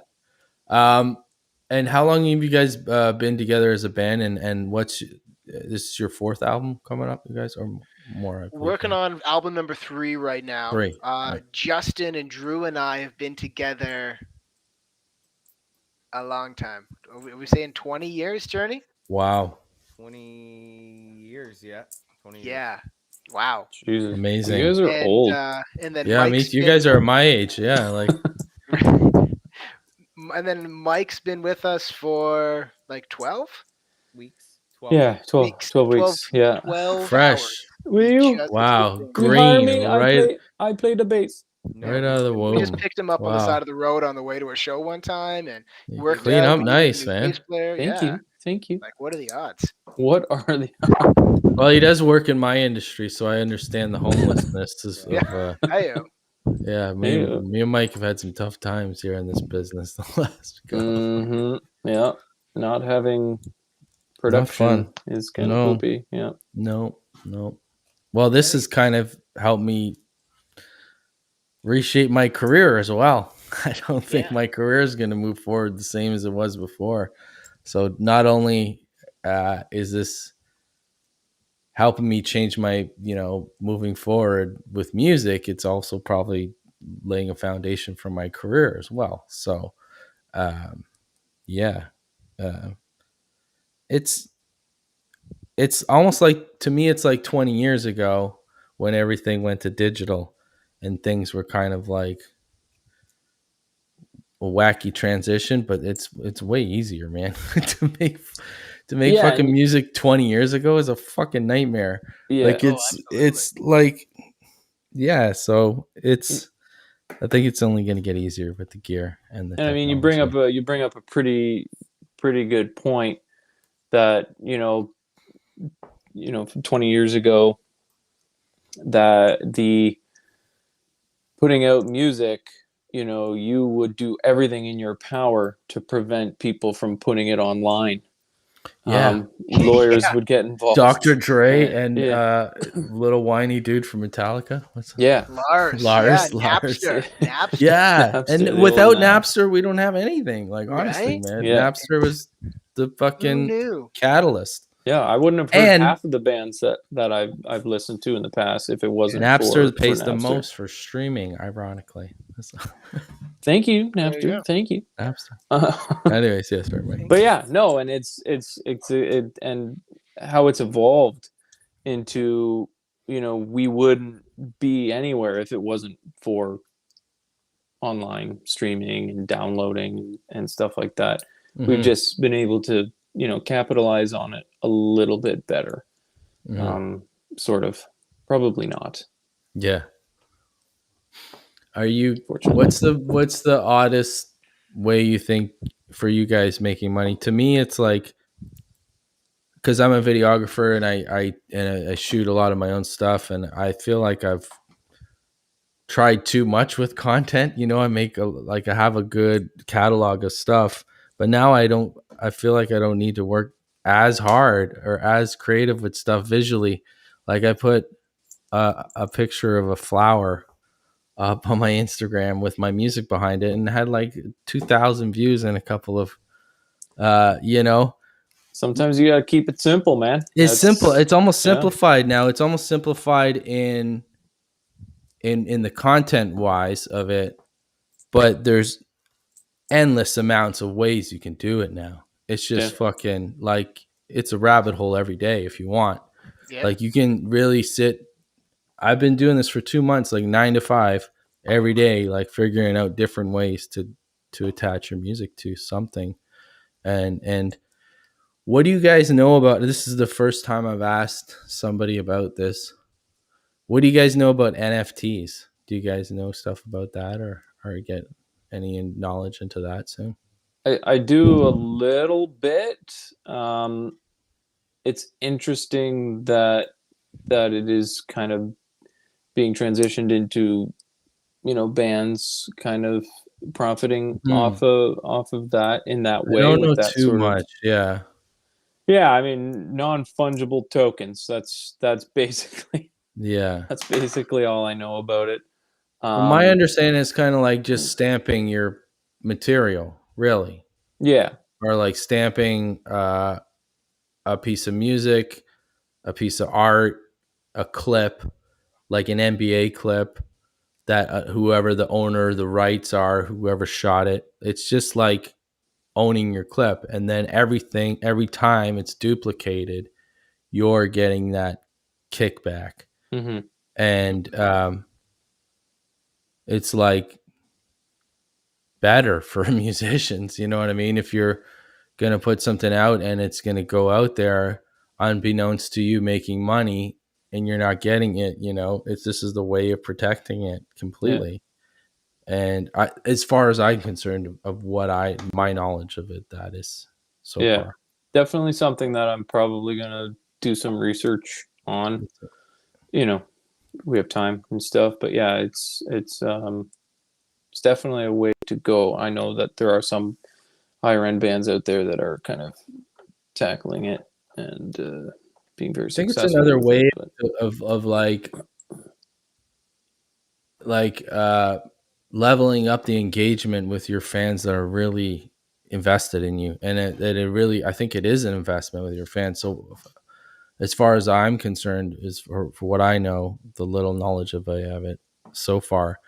And how long have you guys been together as a band? And what's this is your fourth album coming up, you guys, or more?
Working on album number 3 right now.
3.
Justin and Drew and I have been together a long time. Are we saying 20 years, Journey?
Wow.
20 years, yeah. 20
Yeah. Wow.
Jesus.
Amazing.
You guys are old.
And then
yeah, you guys are my age. Yeah, like.
And then Mike's been with us for like 12
weeks. 12
yeah, 12
weeks.
12 weeks. Yeah.
12
Fresh.
hours.
Will you?
Wow.
You
Green.
hire me?
Right.
I play the bass.
Right out of the womb.
We just picked him up on the side of the road on the way to a show one time, and worked
clean
out.
up nice, man.
Thank you.
Like, what are the odds?
What are the?
Well, he does work in my industry, so I understand the homelessness of. Yeah, me and Mike have had some tough times here in this business the last
couple. Yeah, not having production is kind of poopy. Yeah.
No. Well, this has kind of helped me reshape my career as well. I don't think my career is going to move forward the same as it was before. So not only is this helping me change my, moving forward with music, it's also probably laying a foundation for my career as well. So, it's almost like, to me, it's like 20 years ago when everything went to digital and things were kind of like a wacky transition, but it's way easier, man. to make fucking music 20 years ago is a fucking nightmare. Yeah. Like it's like, yeah. So I think it's only going to get easier with the gear and the technology.
I mean, you bring up a pretty good point that, 20 years ago, that the putting out music, you would do everything in your power to prevent people from putting it online.
Yeah.
Lawyers would get involved.
Dr. Dre and little whiny dude from Metallica.
Lars.
Napster. Yeah. Napster, and without Napster, we don't have anything. Like, honestly, man. Yeah. Napster was the fucking catalyst.
Yeah, I wouldn't have heard half of the bands that I've listened to in the past if it wasn't
Napster pays the most for streaming, ironically.
Thank you, Napster. Thank you,
Napster. Anyways, yes, sorry,
but yeah, no, and it's and how it's evolved into, we wouldn't be anywhere if it wasn't for online streaming and downloading and stuff like that. Mm-hmm. We've just been able to capitalize on it a little bit better. Sort of. Probably not.
Yeah. Are you what's the oddest way you think for you guys making money? To me, it's like because I'm a videographer and I shoot a lot of my own stuff, and I feel like I've tried too much with content. You know, I have a good catalog of stuff, but now I don't. I feel like I don't need to work as hard or as creative with stuff visually. Like I put a picture of a flower up on my Instagram with my music behind it, and had like 2,000 views and a couple of, you know,
Sometimes you gotta keep it simple, man.
it's simple.
That's
It's almost
yeah,
simplified now. It's almost simplified in the content wise of it, but there's endless amounts of ways you can do it now. It's
yeah.
just fucking like it's a rabbit hole every day if you want.
Yeah.
Like you can really sit. I've been doing this for 2 months, like 9 to 5 every day, like figuring out different ways to attach your music to something. And what do you guys know about this? Is the first time I've asked somebody about this. What do you guys know about NFTs? Do you guys know stuff about that or get any knowledge into that soon?
I do a little bit. It's interesting that it is kind of being transitioned into, bands kind of profiting
Hmm.
off of that in that
I
way,
don't
with
know
that
too
sort of,
much. Yeah.
yeah, I mean, non-fungible tokens. That's basically
Yeah.
that's basically all I know about it.
Well, my
Um,
understanding is kind of like just stamping your material, really,
yeah.
or like stamping a piece of music, a piece of art, a clip, like an NBA clip that whoever the owner, the rights are, whoever shot it. It's just like owning your clip, and then every time it's duplicated, you're getting that kickback,
Hmm.
and it's like better for musicians. You know what I mean? If you're going to put something out and it's going to go out there unbeknownst to you making money and you're not getting it, this is the way of protecting it
Yeah.
completely. And as far as I'm concerned, of my knowledge of it, that is so
Yeah.
far.
Definitely something that I'm probably gonna do some research on. You know, we have time and stuff, but yeah, it's definitely a way to go. I know that there are some higher end bands out there that are kind of tackling it and being very
I think it's
successful
another
with it.
way
But
of like leveling up the engagement with your fans that are really invested in you, and it really, I think it is an investment with your fans. So as far as I'm concerned, is for what I know, the little knowledge of it so far,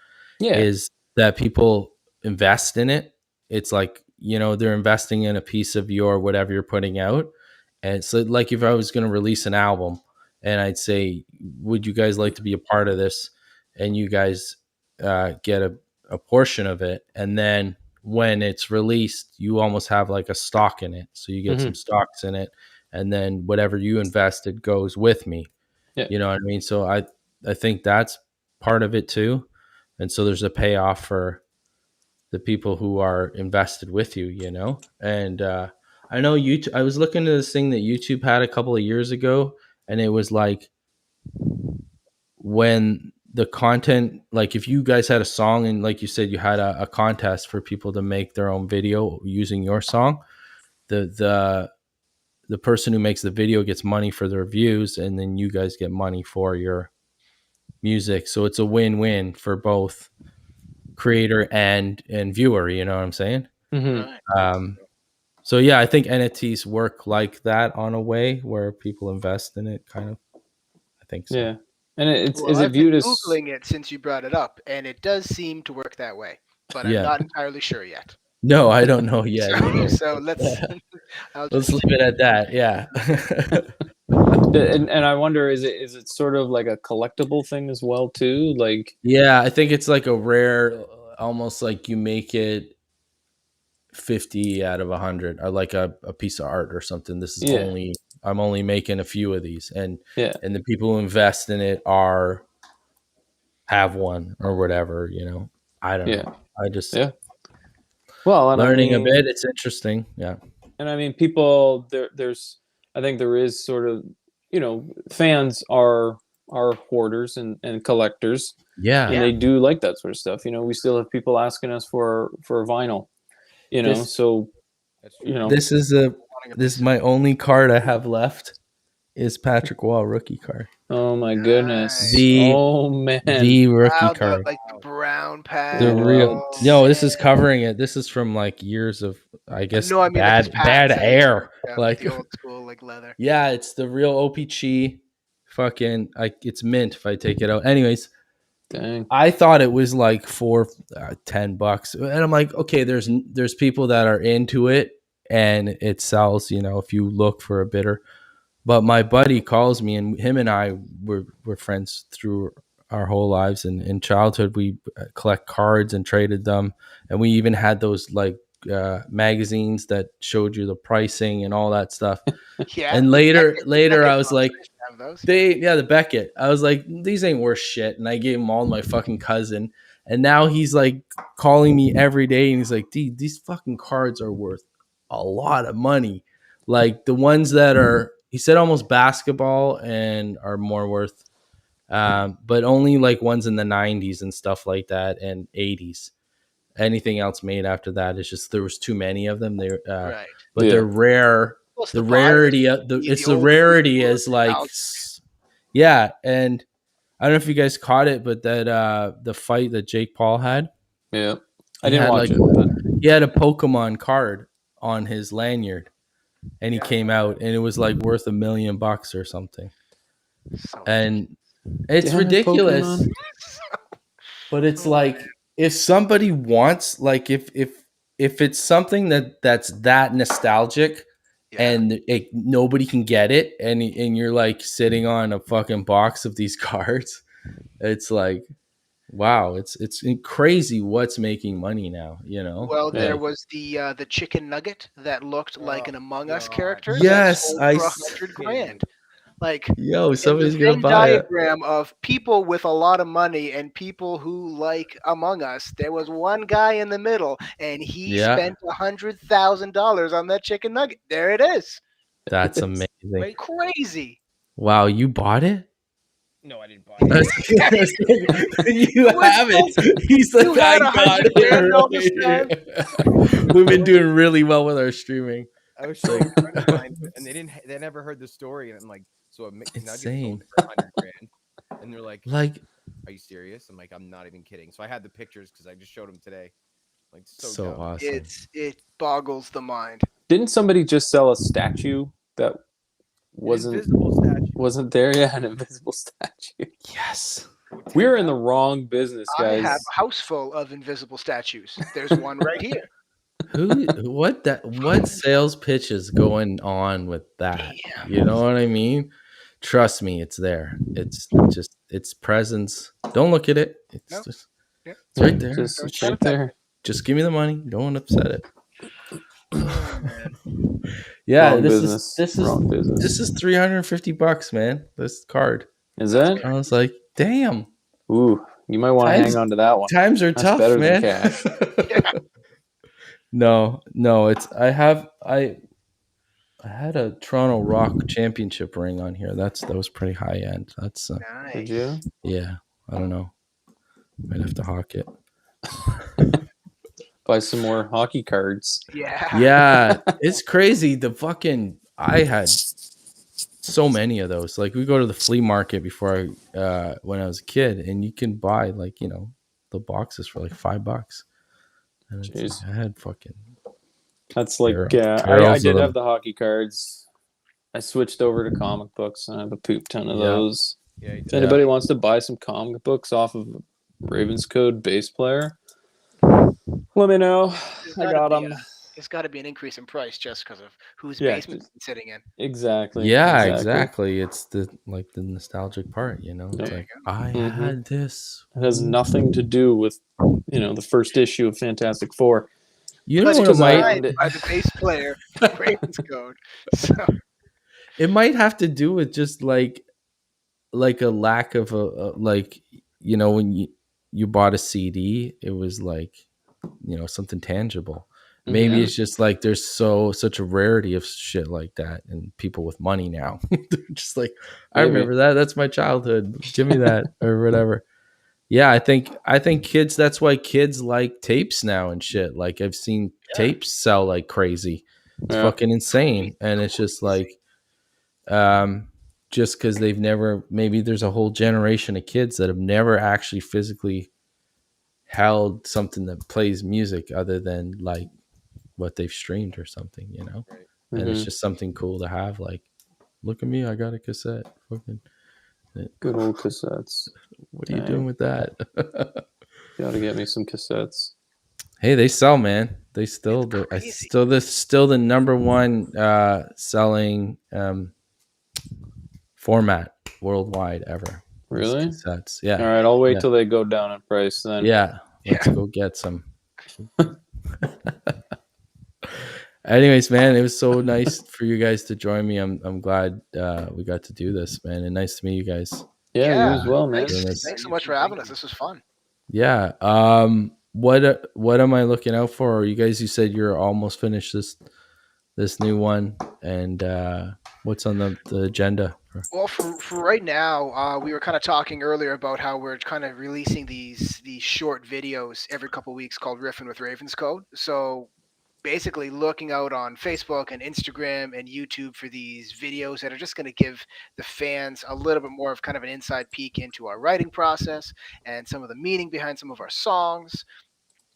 yeah,
is that people invest in it. It's like, they're investing in a piece of your whatever you're putting out. And so, like, if I was going to release an album and I'd say, would you guys like to be a part of this? And you guys get a portion of it. And then when it's released, you almost have like a stock in it. So you get
hmm
some stocks in it. And then whatever you invested goes with me.
yeah,
You know what I mean? So I think that's part of it too. And so there's a payoff for the people who are invested with you. And I know YouTube. I was looking at this thing that YouTube had a couple of years ago, and it was like when the content, like if you guys had a song and like you said, you had a contest for people to make their own video using your song, the person who makes the video gets money for their views, and then you guys get money for your music. So it's a win-win for both creator and viewer. You know what I'm saying?
hmm
Right.
Um, so yeah, I think NFTs work like that on a way where people invest in it. Kind of, I think so.
yeah. And it's
Well,
is it
I've been
viewed as
googling it since you brought it up, and it does seem to work that way, but I'm
Yeah.
not entirely sure yet.
No, I don't know
So,
yet either.
so let's. I'll
Let's
just.
leave it at that. Yeah.
and I wonder, is it sort of like a collectible thing as well too? Like,
Yeah, I think it's like a rare, almost like you make it 50 out of 100, or like a piece of art or something. This is
yeah,
I'm only making a few of these,
yeah,
and the people who invest in it have one or whatever. I don't
yeah,
know. I just
yeah. Well, and I
learning a
mean,
bit. It's interesting. Yeah.
people there's I think there is sort of, fans are hoarders and collectors,
Yeah.
and they do like that sort of stuff. We still have people asking us for vinyl,
This-
so
That's true.
This is my only card I have left is Patrick Wall rookie card.
Oh my goodness.
Nice.
Oh man.
The rookie
Wow,
card.
like the brown pad.
The
Wow.
real no, this is covering it. This is from like years of, I guess,
No, I mean like his
bad
pads,
air.
yeah,
Like
the old school like leather.
yeah, it's the real OPG. Fucking like it's mint if I take it out. Anyways,
Dang.
I thought it was like $10, and I'm like, okay, there's people that are into it, and it sells. If you look for a bidder. But my buddy calls me, and him and I were friends through our whole lives. And in childhood, we collect cards and traded them, and we even had those like magazines that showed you the pricing and all that stuff.
Yeah.
And
the
later,
Beckett
I was
box,
like,
I used to have those.
the Beckett. I was like, these ain't worth shit, and I gave them all to my fucking cousin. And now he's like calling me every day, and he's like, "Dude, these fucking cards are worth a lot of money. Like the ones that are," he said, almost basketball and are more worth, but only like ones in the 90s and stuff like that and 80s. Anything else made after that is just there was too many of them.
Right.
But
Yeah.
they're rare.
Plus
The
vibe
rarity
is
of the
the
it's the
old
rarity
school
is like
nostalgia.
yeah. And I don't know if you guys caught it, but that the fight that Jake Paul had,
Yeah. I
He
didn't
had,
watch
like,
it, but
he had a Pokemon card on his lanyard, and he
Yeah.
came out, and it was like worth $1 million or something.
So
And it's
Yeah,
ridiculous.
Pokemon.
But it's like if somebody wants, like if it's something that's that nostalgic,
yeah.
and nobody can get it, and you're like sitting on a fucking box of these cards, it's like, wow, it's crazy what's making money now.
Well,
Yeah.
there was the chicken nugget that looked like an Among Us
God.
character.
Yes,
that sold
I
for
s-
$100,000. Like
Yo,
it's
somebody's
a
gonna
Venn
buy it.
diagram of people with a lot of money and people who like Among Us. There was one guy in the middle, and he
Yeah.
spent $100,000 on that chicken nugget. There it is.
That's amazing.
Wait,
Crazy.
Wow, you bought it?
no, I didn't buy it.
You have it. He's like,
You had
I got
$100,000 all this
it. We've been doing really well with our streaming.
I was showing a friend of mine, and they never heard the story, and I'm like, so a mixed nugget
Insane.
sold for $100,000, and they're like,
Like,
are you serious? I'm like, I'm not even kidding. So I had the pictures because I just showed them today. Like,
so
dumb.
awesome.
It boggles the mind.
Didn't somebody just sell a statue that
An invisible statue.
wasn't there? Yeah, an invisible statue.
Yes.
We're in the wrong business,
I
guys.
have a house full of invisible statues. There's one right here.
What sales pitch is going on with that?
Damn.
You know what I mean? Trust me, it's there. It's just its presence. Don't look at it. It's
No.
just
Yeah.
it's right there.
Just
It's
right there.
Just give me the money. Don't upset it.
Oh, man.
Yeah,
Wrong
this
business.
is
Wrong business.
this is $350, man. This card.
Is that?
I was like, damn.
Ooh, you might want to
Times-
hang on to that one.
Times are
That's
tough,
better
man.
than cash.
No, it's I had a Toronto Rock championship ring on here. That was pretty high end. That's
Nice.
Did you?
yeah. I don't know. Might have to hawk it.
Buy some more hockey cards.
Yeah.
Yeah, it's crazy. I had so many of those. Like we go to the flea market before when I was a kid, and you can buy like the boxes for like $5. And
Jeez.
I had fucking
That's like I
barrels
did
of them.
have the hockey cards. I switched over to comic books, and I have a poop ton of
Yeah.
those.
Yeah,
If anybody wants to buy some comic books off of Ravenscode bass player, let me know.
There's
I
gotta
got
be
them.
There's got to be an increase in price just because of whose
Yeah,
basement it's sitting in.
Exactly.
Yeah, exactly. It's the nostalgic part, It's
There
you
like I
Mhm.
had this.
It has nothing to do with the first issue of Fantastic Four.
You
But
know
it's
what it might
designed by the bass player, Ravenscode. So
it might have to do with just like a lack of when you bought a CD, it was like something tangible. Maybe
Mhm.
it's just like there's such a rarity of shit like that, and people with money now, they're just like, I
Maybe.
remember that. That's my childhood. Give me that or whatever. Yeah, I think kids. That's why kids like tapes now and shit. Like I've seen
Yeah.
tapes sell like crazy. It's
Yeah.
fucking insane, and it's just like, um, just because they've never. Maybe there's a whole generation of kids that have never actually physically held something that plays music other than like what they've streamed or something,
Right.
and it's
Mhm.
just something cool to have. Like, look at me, I got a cassette. Fucking,
Good old cassettes.
what are you
Dang.
doing with that?
Gotta get me some cassettes.
Hey, they sell, man. They still,
It's
I
crazy.
still the number one selling format worldwide ever. Is
Really?
cassettes.
All
Yeah,
right, I'll wait
yeah,
till they go down in price then.
yeah. Let's
Yeah.
go get some. Anyways, man, it was so nice for you guys to join me. I'm glad we got to do this, man, and nice to meet you guys.
Yeah, you as
Yeah.
well, man.
Doing
Thanks.
this.
Thanks so
You
much
too.
for
Thank
having us.
you.
This was fun.
Yeah. What am I looking out for? You guys, you said you're almost finished this new one, and what's on the agenda?
Well, for right now, we were kind of talking earlier about how we're kind of releasing these short videos every couple weeks called Riffing with Ravenscode. So basically, looking out on Facebook and Instagram and YouTube for these videos that are just going to give the fans a little bit more of kind of an inside peek into our writing process and some of the meaning behind some of our songs.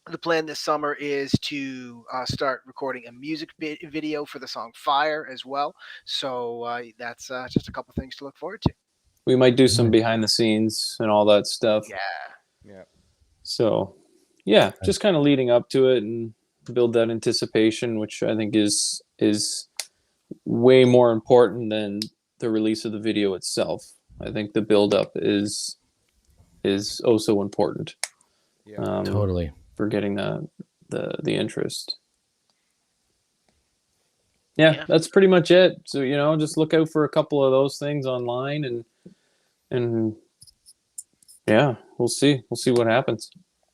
The plan this summer is to start recording a music video for the song Fire as well. So that's just a couple things to look forward to.
We might do some
Nice.
behind the scenes and all that stuff.
Yeah.
Yeah.
So, yeah, just kind of leading up to it and build that anticipation, which I think is way more important than the release of the video itself. I think the build up is also important.
Yeah.
Totally.
For getting the interest. Yeah, that's pretty much it. So just look out for a couple of those things online, and yeah, we'll see what happens.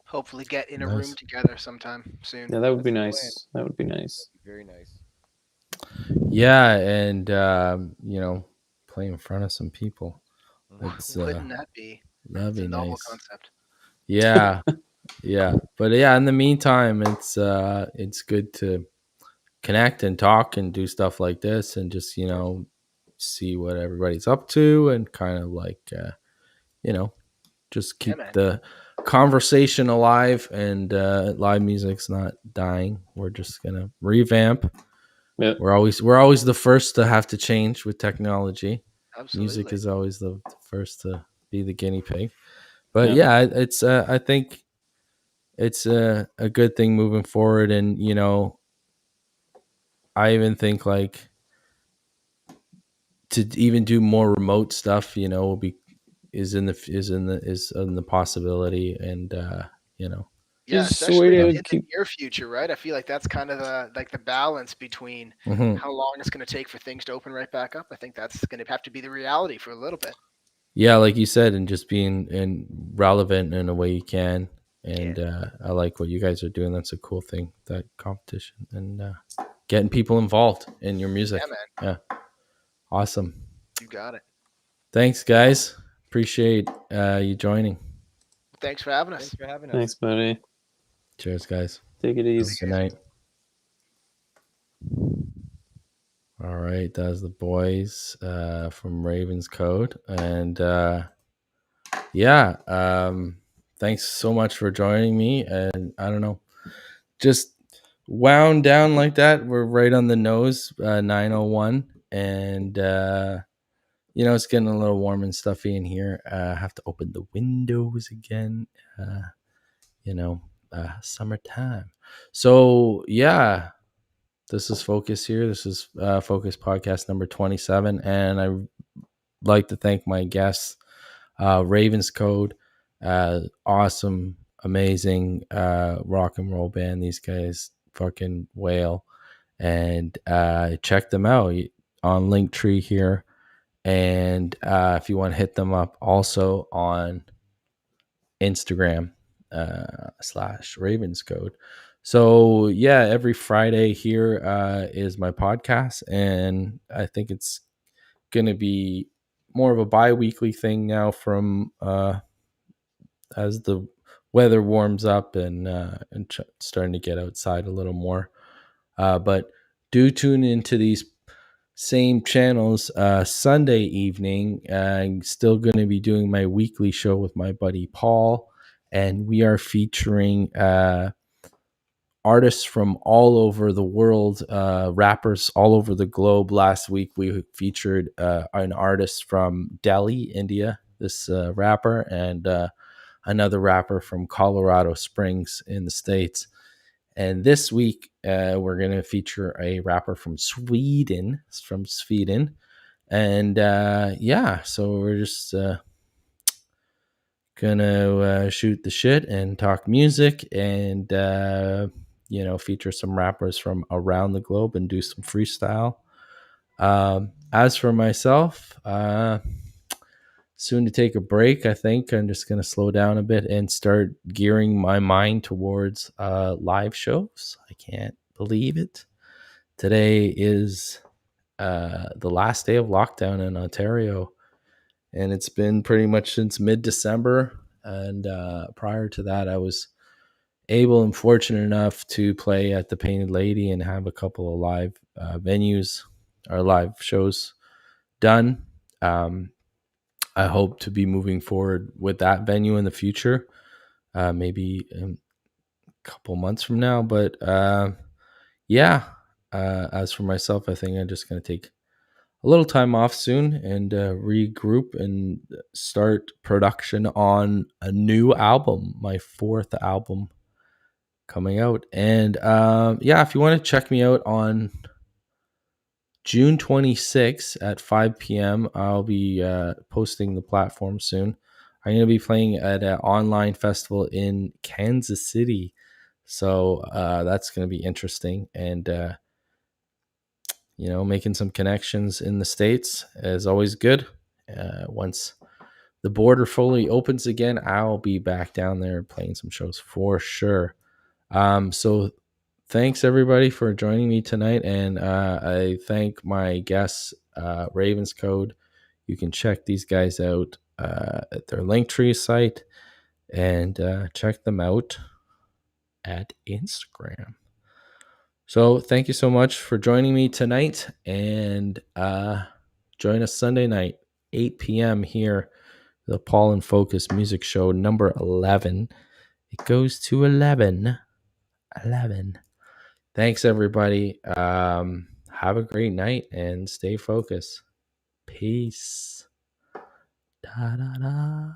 Hopefully get in a
Nice.
room together sometime soon.
Yeah, that would
That's
be
the
nice. That would be nice.
Very nice.
Yeah, and play in front of some people.
Mhm.
It's
Wouldn't that be?
that'd
It's
be
a novel
nice.
concept.
Yeah, yeah, but yeah. In the meantime, it's good to connect and talk and do stuff like this, and just see what everybody's up to, and kind of like just
Yeah,
keep
man.
the conversation alive. And live music's not dying. We're just gonna revamp.
Yeah.
We're always the first to have to change with technology.
Absolutely.
Music is always the first to be the guinea pig. But
Yeah.
it's I think it's a good thing moving forward. And I even think like to even do more remote stuff, will be is in the possibility. And
Yeah,
Just a way
especially in
to
the
keep.
near future, right? I feel like that's kind of the balance between
mhm.
how long it's going to take for things to open right back up. I think that's going to have to be the reality for a little bit.
Yeah, like you said, and just being relevant in a way you can. And I like what you guys are doing. That's a cool thing, that competition, and getting people involved in your music.
Yeah, man.
Yeah, awesome.
You got it.
Thanks, guys. Appreciate you joining.
Thanks for having
Thanks
us.
for having us.
Thanks, buddy.
Cheers, guys.
Take it
Have a
easy.
good night. All right, that's the boys from Ravenscode. And thanks so much for joining me. And I don't know, just wound down like that. We're right on the nose, 9:01. And it's getting a little warm and stuffy in here. I have to open the windows again. Summertime. So yeah, this is Focus here. This is Focus podcast number 27, and I like to thank my guests, Ravenscode, awesome, amazing rock and roll band. These guys fucking whale, and check them out on Linktree here. And if you want to hit them up, also on Instagram /Ravenscode. So yeah, every Friday here is my podcast, and I think it's going to be more of a bi-weekly thing now from as the weather warms up and starting to get outside a little more. But do tune into these same channels Sunday evening. I'm still going to be doing my weekly show with my buddy Paul, and we are featuring artists from all over the world, rappers all over the globe. Last week we featured an artist from Delhi, India, this rapper, and another rapper from Colorado Springs in the States. And this week we're going to feature a rapper from Sweden, and yeah, so we're just gonna shoot the shit and talk music, and feature some rappers from around the globe and do some freestyle. As for myself, soon to take a break. I think I'm just gonna slow down a bit and start gearing my mind towards live shows. I can't believe it. Today is the last day of lockdown in Ontario, and it's been pretty much since mid-December. And prior to that, I was able and fortunate enough to play at the Painted Lady and have a couple of live venues or live shows done. I hope to be moving forward with that venue in the future, maybe in a couple months from now. But yeah, as for myself, I think I'm just going to take a little time off soon and regroup and start production on a new album, my 4th album coming out. And yeah, if you want to check me out on June 26th at 5 p.m., I'll be posting the platform soon. I'm going to be playing at an online festival in Kansas City. So that's going to be interesting. And making some connections in the States is always good. Once the border fully opens again, I'll be back down there playing some shows for sure. So thanks everybody for joining me tonight. And I thank my guests, Ravenscode. You can check these guys out at their Linktree site and check them out at Instagram. So thank you so much for joining me tonight, and join us Sunday night, 8 p.m. here, the Paul and Focus Music Show number 11. It goes to 11. Thanks, everybody. Have a great night and stay focused. Peace. Da, da, da.